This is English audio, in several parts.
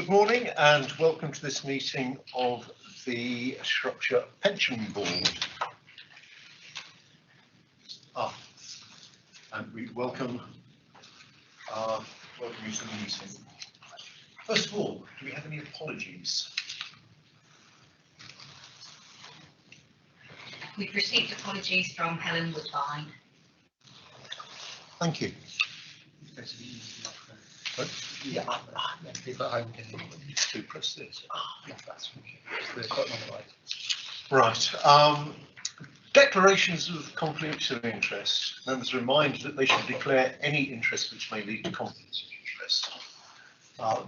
Good morning and welcome to this meeting of the Shropshire Pension Board. And we welcome you to the meeting. First of all, do we have any apologies? We've received apologies from Helen Woodbine. Thank you. Yeah, people at home can To press this. yeah, that's okay. They're quite on the right. Right. Declarations of conflicts of interest. Members are reminded that they should declare any interest which may lead to conflicts of interest.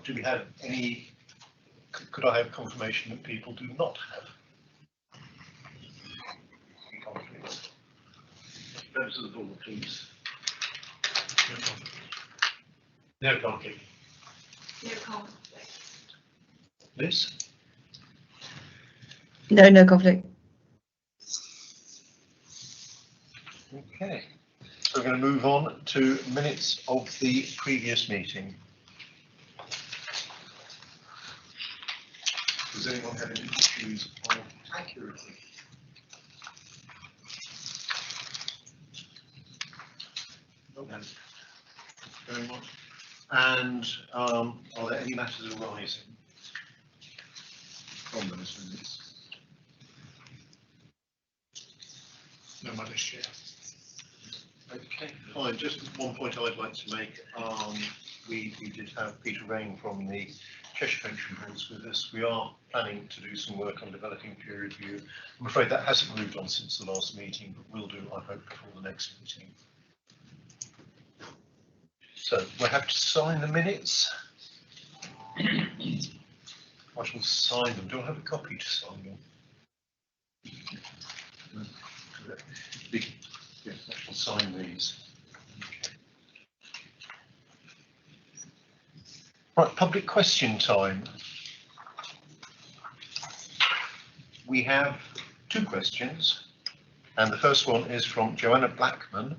Do we have any? Could I have confirmation that people do not have any conflicts? Members of the board, please. No conflict. No conflict. Liz? No conflict. Okay, so we're going to move on to minutes of the previous meeting. Does anyone have any issues on accuracy? Okay. Very much. And are there any matters arising from those minutes? No matter share. Okay, fine. Just one point I'd like to make. We did have Peter Rain from the Cheshire Pension Boards with us. We are planning to do some work on developing peer review. I'm afraid that hasn't moved on since the last meeting, but we'll do, I hope, before the next meeting. So we'll have to sign the minutes. I shall sign them. Do I have a copy to sign them? Yes, I shall sign these. Okay. Right, public question time. We have two questions, and the first one is from Joanna Blackman,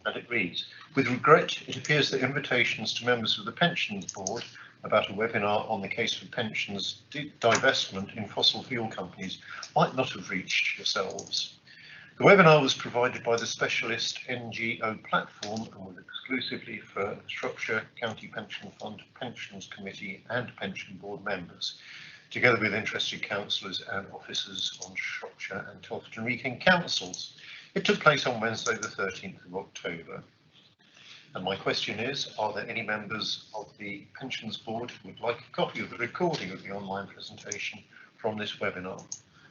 and it reads, with regret, it appears that invitations to members of the Pensions Board about a webinar on the case for pensions divestment in fossil fuel companies might not have reached yourselves. The webinar was provided by the specialist NGO platform and was exclusively for Shropshire County Pension Fund Pensions Committee and Pension Board members, together with interested councillors and officers on Shropshire and Tofton Wrekin councils. It took place on Wednesday the 13th of October. And my question is, are there any members of the Pensions Board who would like a copy of the recording of the online presentation from this webinar,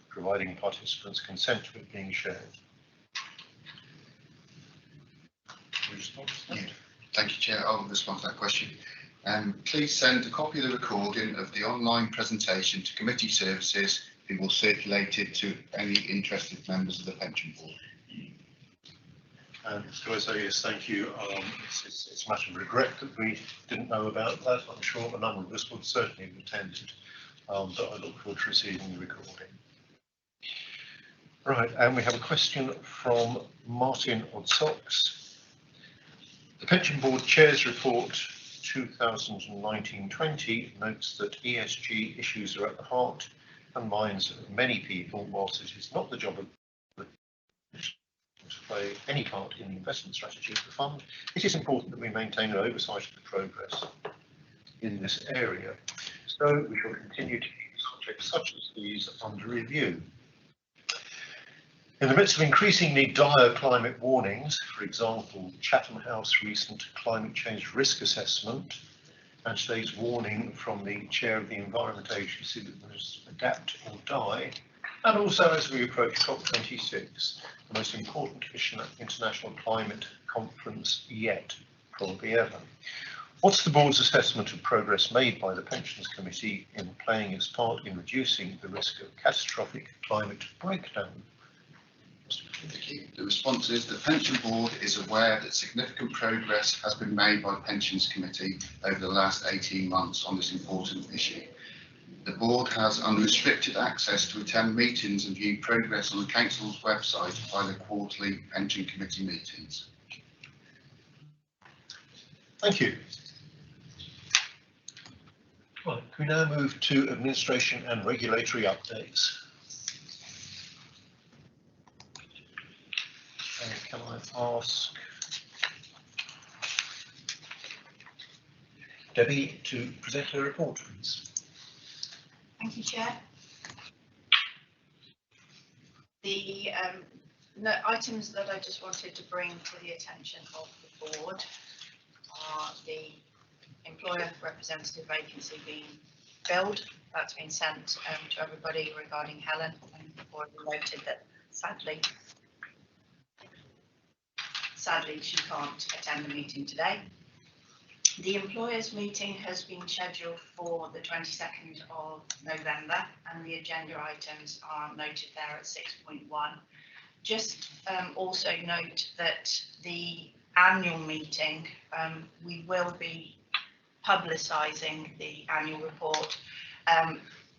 providing participants consent to it being shared? Yeah. Thank you, Chair. I'll respond to that question. Please send a copy of the recording of the online presentation to committee services, who will circulate it to any interested members of the Pension Board. And so I say yes, thank you. It's a matter of regret that we didn't know about that. I'm sure a number of us would certainly have attended, but I look forward to receiving the recording. Right, and we have a question from Martin Odsox. The Pension Board Chair's Report 2019-20 notes that ESG issues are at the heart and minds of many people, whilst it is not the job of to play any part in the investment strategy of the fund, it is important that we maintain an oversight of the progress in this area. So we shall continue to keep subjects such as these under review. In the midst of increasingly dire climate warnings, for example, Chatham House recent climate change risk assessment and today's warning from the chair of the Environment Agency that we must adapt or die, and also as we approach COP26, the most important international climate conference yet, probably ever. What's the board's assessment of progress made by the Pensions Committee in playing its part in reducing the risk of catastrophic climate breakdown? The response is the Pension Board is aware that significant progress has been made by the Pensions Committee over the last 18 months on this important issue. The board has unrestricted access to attend meetings and view progress on the Council's website by the quarterly Pension Committee meetings. Thank you. Can we now move to administration and regulatory updates? And can I ask Debbie to present her report, please? Thank you, Chair. The items that I just wanted to bring to the attention of the board are the employer representative vacancy being filled. That's been sent to everybody regarding Helen, and already noted that sadly she can't attend the meeting today. The employers meeting has been scheduled for the 22nd of November, and the agenda items are noted there at 6.1. Just also note that the annual meeting, we will be publicising the annual report,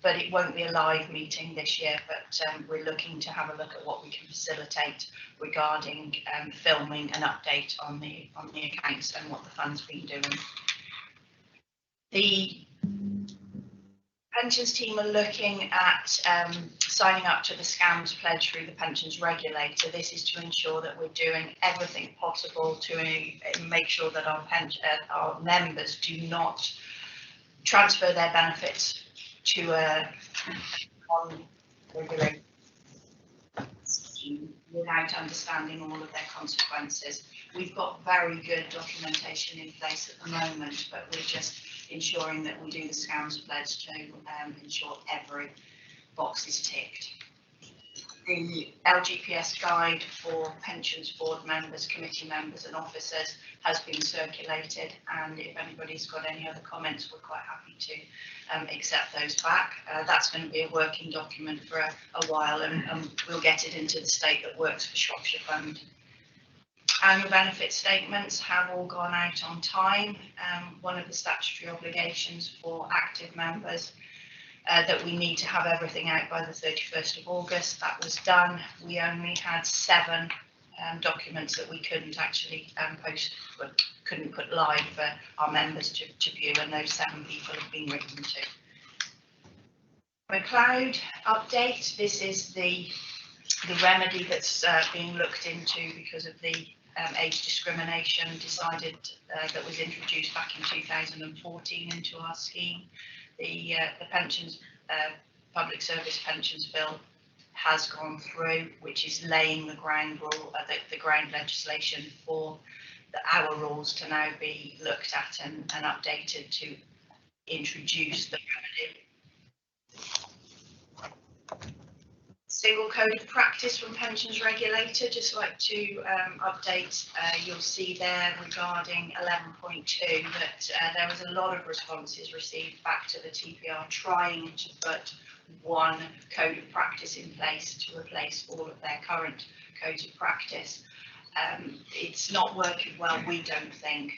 but it won't be a live meeting this year, but we're looking to have a look at what we can facilitate regarding filming an update on the accounts and what the fund's been doing. The pensions team are looking at signing up to the scams pledge through the pensions regulator. This is to ensure that we're doing everything possible to make sure that our members do not transfer their benefits to a non-regulated scheme without understanding all of their consequences. We've got very good documentation in place at the moment, but we're just ensuring that we do the scams pledge to ensure every box is ticked. The LGPS guide for pensions board members, committee members and officers has been circulated, and if anybody's got any other comments, we're quite happy to accept those back. That's going to be a working document for a while, and we'll get it into the state that works for Shropshire Fund. Annual benefit statements have all gone out on time. One of the statutory obligations for active members that we need to have everything out by the 31st of August. That was done. We only had 7 documents that we couldn't actually couldn't put live for our members to view, and those 7 people have been written to. McLeod update. This is the remedy that's being looked into because of the age discrimination that was introduced back in 2014 into our scheme. The pensions, public service pensions bill has gone through, which is laying the ground rule, the ground legislation for our rules to now be looked at and updated to introduce the remedy. Single code of practice from pensions regulator, just like to update, you'll see there regarding 11.2 that there was a lot of responses received back to the TPR trying to put one code of practice in place to replace all of their current codes of practice. It's not working well, we don't think,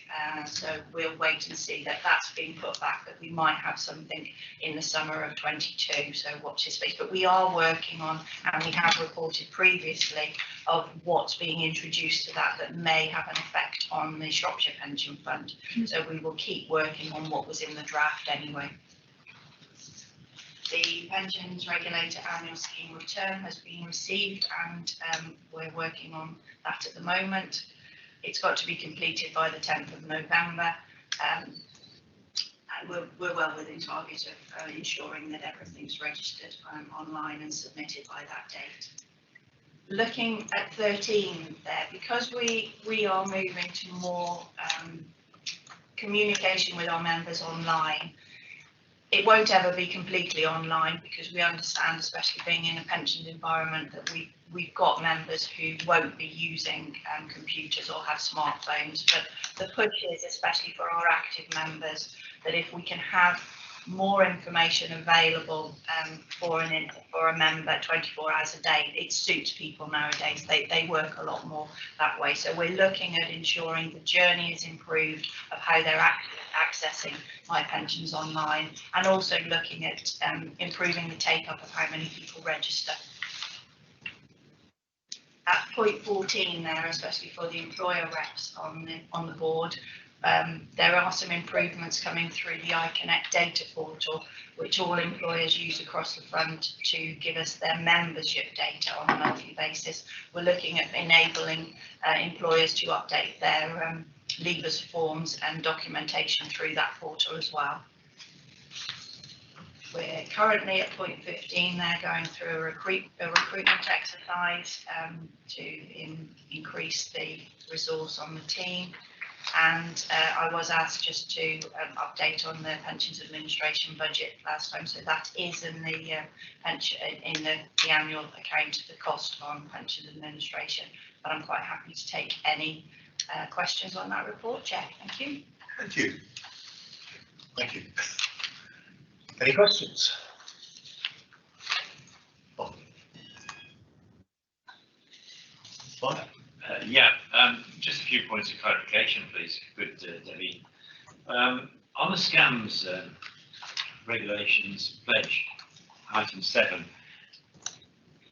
so we'll wait and see that that's being put back, that we might have something in the summer of 22, so watch this space. But we are working on, and we have reported previously, of what's being introduced to that may have an effect on the Shropshire Pension Fund, so we will keep working on what was in the draft anyway. The pensions regulator annual scheme return has been received, and we're working on that at the moment. It's got to be completed by the 10th of November, and we're well within target of ensuring that everything's registered online and submitted by that date. Looking at 13 there, because we are moving to more communication with our members online. It won't ever be completely online, because we understand, especially being in a pensions environment, that we've got members who won't be using computers or have smartphones. But the push is, especially for our active members, that if we can have more information available for a member 24 hours a day, it suits people nowadays. They work a lot more that way. So we're looking at ensuring the journey is improved of how they're accessing My Pensions Online, and also looking at improving the take-up of how many people register. At point 14 there, especially for the employer reps on the board, There are some improvements coming through the iConnect data portal, which all employers use across the fund to give us their membership data on a monthly basis. We're looking at enabling employers to update their leavers forms and documentation through that portal as well. We're currently at point 15. They're going through a recruitment exercise to increase the resource on the team. And I was asked just to update on the pensions administration budget last time, so that is in the pension in the annual account, the cost on pension administration. But I'm quite happy to take any questions on that report, Chair. Thank you. Thank you. Thank you. Any questions? Oh. Fine. Just a few points of clarification, please. Good, Debbie. On the scams regulations pledge, item 7,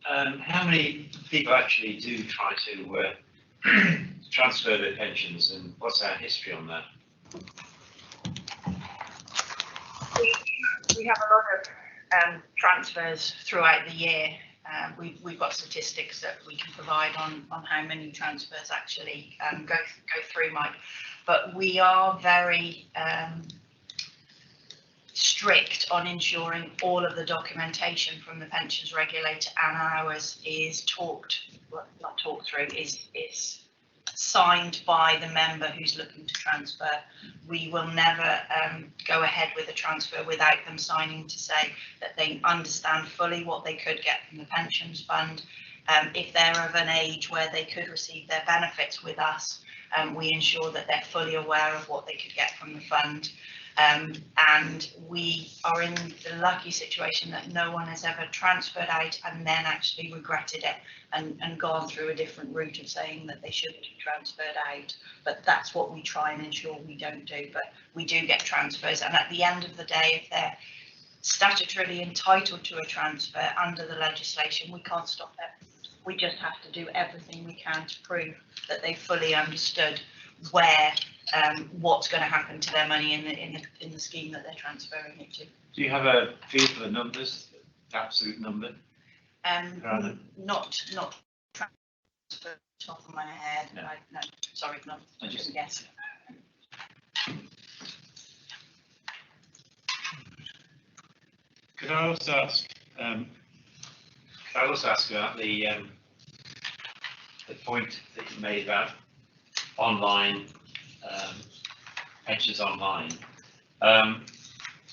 how many people actually do try to transfer their pensions, and what's our history on that? We have a lot of transfers throughout the year. We've got statistics that we can provide on how many transfers actually go through, Mike. But we are very strict on ensuring all of the documentation from the pensions regulator and ours is is signed by the member who's looking to transfer. We will never go ahead with a transfer without them signing to say that they understand fully what they could get from the pensions fund. If they're of an age where they could receive their benefits with us, we ensure that they're fully aware of what they could get from the fund. And we are in the lucky situation that no one has ever transferred out and then actually regretted it and gone through a different route of saying that they shouldn't have transferred out. But that's what we try and ensure we don't do. But we do get transfers, and at the end of the day, if they're statutorily entitled to a transfer under the legislation, we can't stop it. We just have to do everything we can to prove that they fully understood where what's going to happen to their money in the scheme that they're transferring it to. Do you have a feel for the numbers, absolute number? Not transfer top of my head. No. No, sorry, not. I shouldn't guess. Could I also ask? About the point that you made about online pensions online.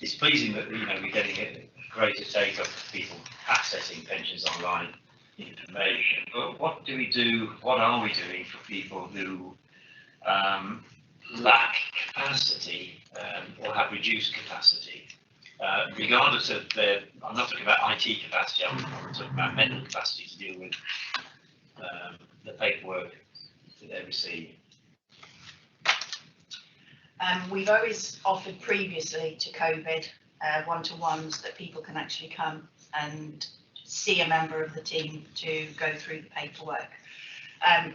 It's pleasing that we're getting a greater take up of people accessing pensions online information. But what are we doing for people who lack capacity or have reduced capacity? Regardless of I'm not talking about IT capacity, I'm talking about mental capacity to deal with the paperwork that they receive. We've always offered previously to COVID one-to-ones that people can actually come and see a member of the team to go through the paperwork.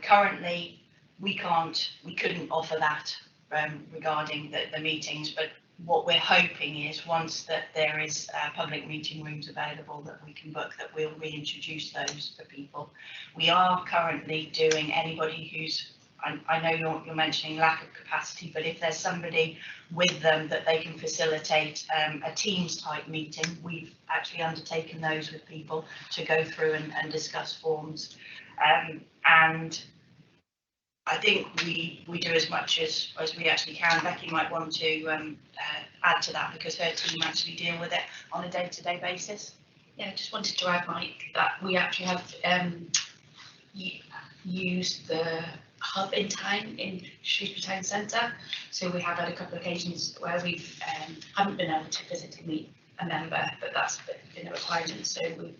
Currently, we couldn't offer that regarding the meetings, but what we're hoping is once that there is public meeting rooms available that we can book, that we'll reintroduce those for people. We are currently doing anybody who's, I know you're mentioning lack of capacity, but if there's somebody with them that they can facilitate a Teams type meeting, we've actually undertaken those with people to go through and discuss forms. And I think we do as much as we actually can. Becky might want to add to that because her team actually deal with it on a day-to-day basis. Yeah, I just wanted to add, Mike, that we actually have used the hub in time in Shrewsbury Town Centre. So we have had a couple of occasions where we haven't been able to physically meet a member, but that's been a requirement. So we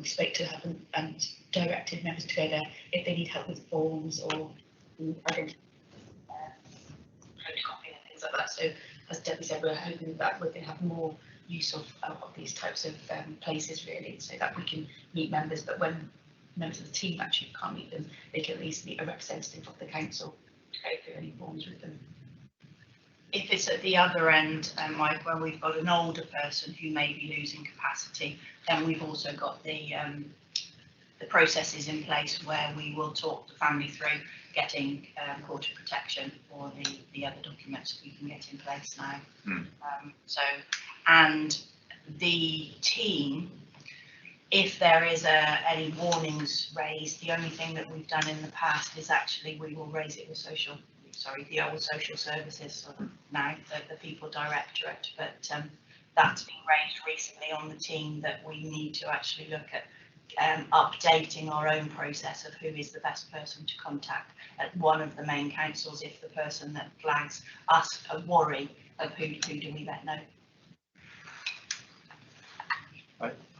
spoke to the hub and directed members to go there if they need help with forms or photocopying and things like that. So as Debbie said, we're hoping that we can have more use of these types of places really, so that we can meet members, but when members of the team actually can't meet them, they can at least meet a representative of the council to go through any forms with them. if it's at the other end, Mike, when we've got an older person who may be losing capacity, then we've also got the processes in place where we will talk the family through getting court of protection or the other documents that we can get in place now. And the team, if there is any warnings raised, the only thing that we've done in the past is actually we will raise it with the old social services, sort of now the people directorate, but that's been raised recently on the team that we need to actually look at updating our own process of who is the best person to contact at one of the main councils if the person that flags us a worry of who do we let know.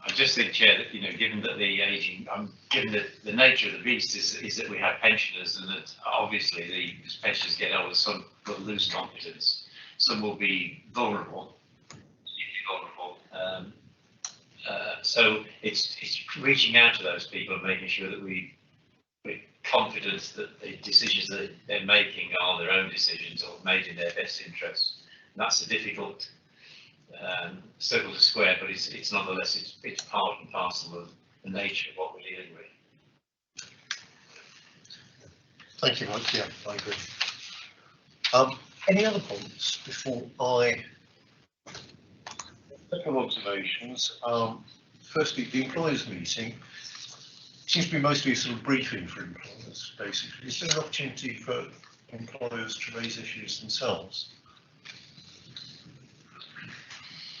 I just think, Chair, that, you know, given that the ageing, given that the nature of the beast is that we have pensioners, and that obviously as pensioners get older, some will lose confidence, some will be vulnerable, so it's reaching out to those people and making sure that we're confident that the decisions that they're making are their own decisions or made in their best interest. And that's a difficult circle to square, but it's nonetheless it's part and parcel of the nature of what we're dealing with. Thank you, Mike. Yeah, I agree. Any other points before I? A couple of observations. Firstly, the employers' meeting seems to be mostly a sort of briefing for employers, basically. Is there an opportunity for employers to raise issues themselves?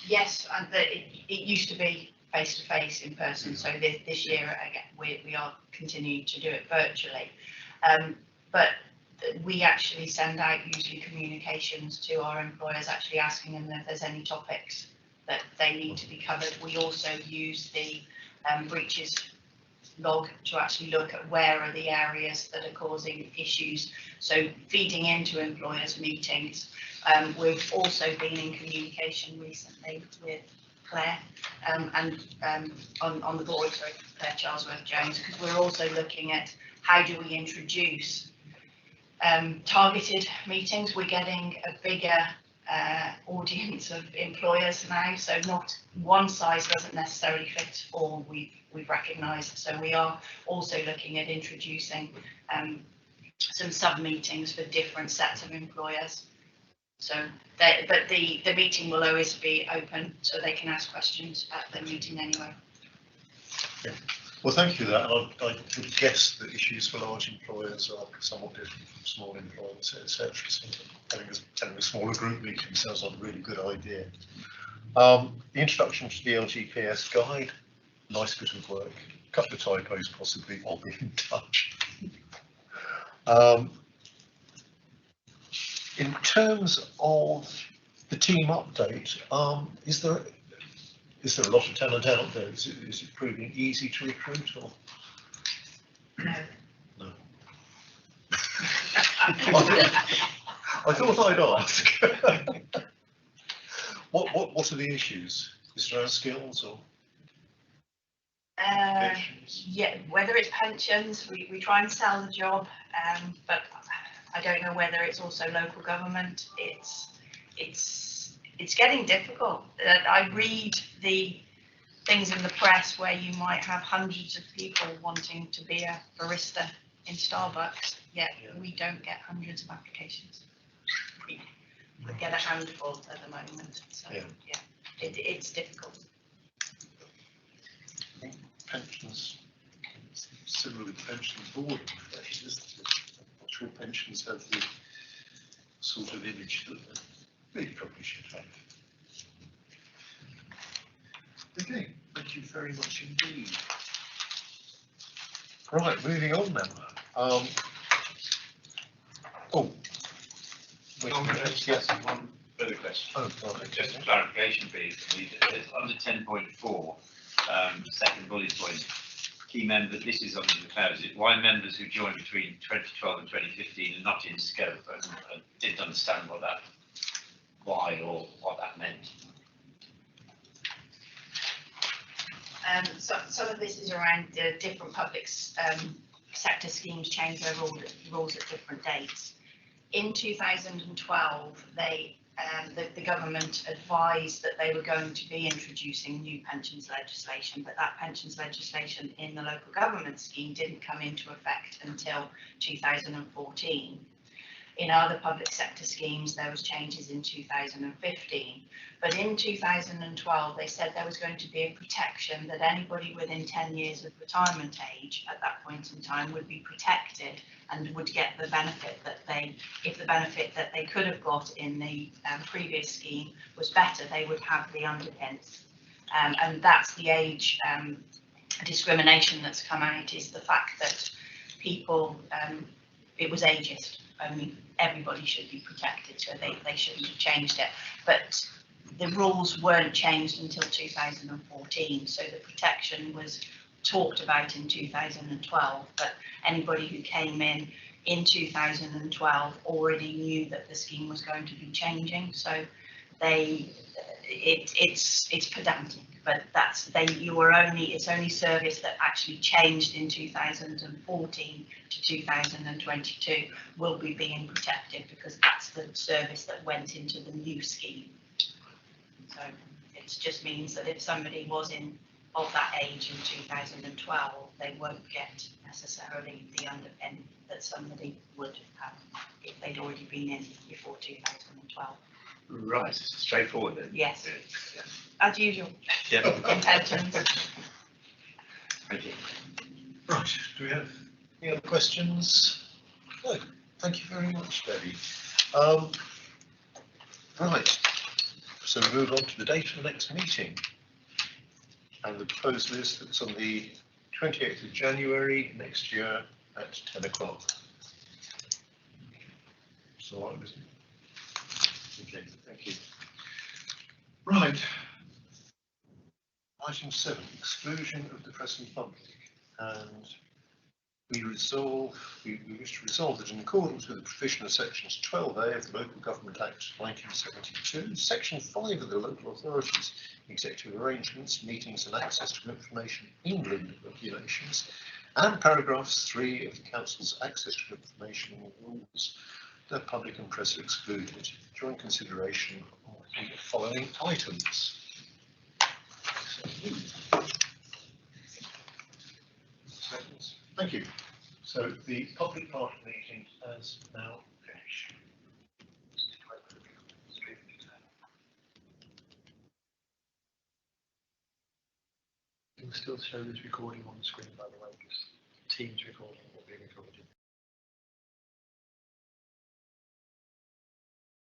Yes, and it used to be face-to-face in person, so this year again we are continuing to do it virtually, but we actually send out usually communications to our employers actually asking them if there's any topics that they need to be covered. We also use the breaches log to actually look at where are the areas that are causing issues, so feeding into employers' meetings. We've also been in communication recently with Claire and on the board, sorry, Claire Charlesworth-Jones, because we're also looking at how do we introduce targeted meetings. We're getting a bigger audience of employers now, so not one size doesn't necessarily fit all, we've recognised. So we are also looking at introducing some sub-meetings for different sets of employers. So, but the meeting will always be open, so they can ask questions at the meeting anyway. Yeah. Well, thank you for that. And I would guess that issues for large employers are somewhat different from small employers, etc. So having a smaller group meeting sounds like a really good idea. The introduction to the LGPS guide, nice bit of work. A couple of typos possibly. I'll be in touch. In terms of the team update, is there a lot of talent out there? Is it proving easy to recruit or? No. No. I thought I'd ask. What are the issues? Is there skills or? Yeah, whether it's pensions, we try and sell the job, but I don't know whether it's also local government. It's getting difficult. I read the things in the press where you might have hundreds of people wanting to be a barista in Starbucks, yet we don't get hundreds of applications. We get a handful at the moment, so yeah, it's difficult. I think pensions, similar with the pensions board, isn't it? I'm not sure pensions have the sort of image that they probably should have. Okay, thank you very much indeed. Right, moving on now. Yes, one further question. Oh, right. Just a clarification, please. Under 10.4, second bullet point, key members, this is under the clouds, why members who joined between 2012 and 2015 are not in scope, and I didn't understand why or what that meant. So some of this is around the different public sector schemes change their rules at different dates. in 2012, the government advised that they were going to be introducing new pensions legislation, but that pensions legislation in the local government scheme didn't come into effect until 2014. In other public sector schemes, there was changes in 2015. But in 2012, they said there was going to be a protection that anybody within 10 years of retirement age at that point in time would be protected and would get the benefit that if the benefit that they could have got in the previous scheme was better, they would have the underpins. And that's the age discrimination that's come out, is the fact that people, it was ageist. I mean, everybody should be protected, so they shouldn't have changed it. But the rules weren't changed until 2014, so the protection was talked about in 2012, but anybody who came in 2012 already knew that the scheme was going to be changing, so it's pedantic, but it's only service that actually changed in 2014 to 2022 will be being protected, because that's the service that went into the new scheme. So it just means that if somebody was of that age in 2012, they won't get necessarily the underpin that somebody would have if they'd already been in before 2012. Right, straightforward then. Yes, Yeah. as usual, Yeah. in pensions. Thank you. Right, do we have any other questions? No, thank you very much, Debbie. Right, so we move on to the date of the next meeting. And the proposal is that it's on the 28th of January next year at 10 o'clock. So, all right, isn't it? Okay, thank you. Right. Item 7, exclusion of the press and public. And we wish to resolve that in accordance with the provision of sections 12A of the Local Government Act 1972, section 5 of the Local Authorities Executive Arrangements, Meetings and Access to Information England regulations, and paragraphs 3 of the Council's Access to Information rules, the public and press are excluded during consideration of the following items. Thank you. So the public part of the meeting has now finished. It will still show this recording on the screen, by the way, because Teams recording will be recorded.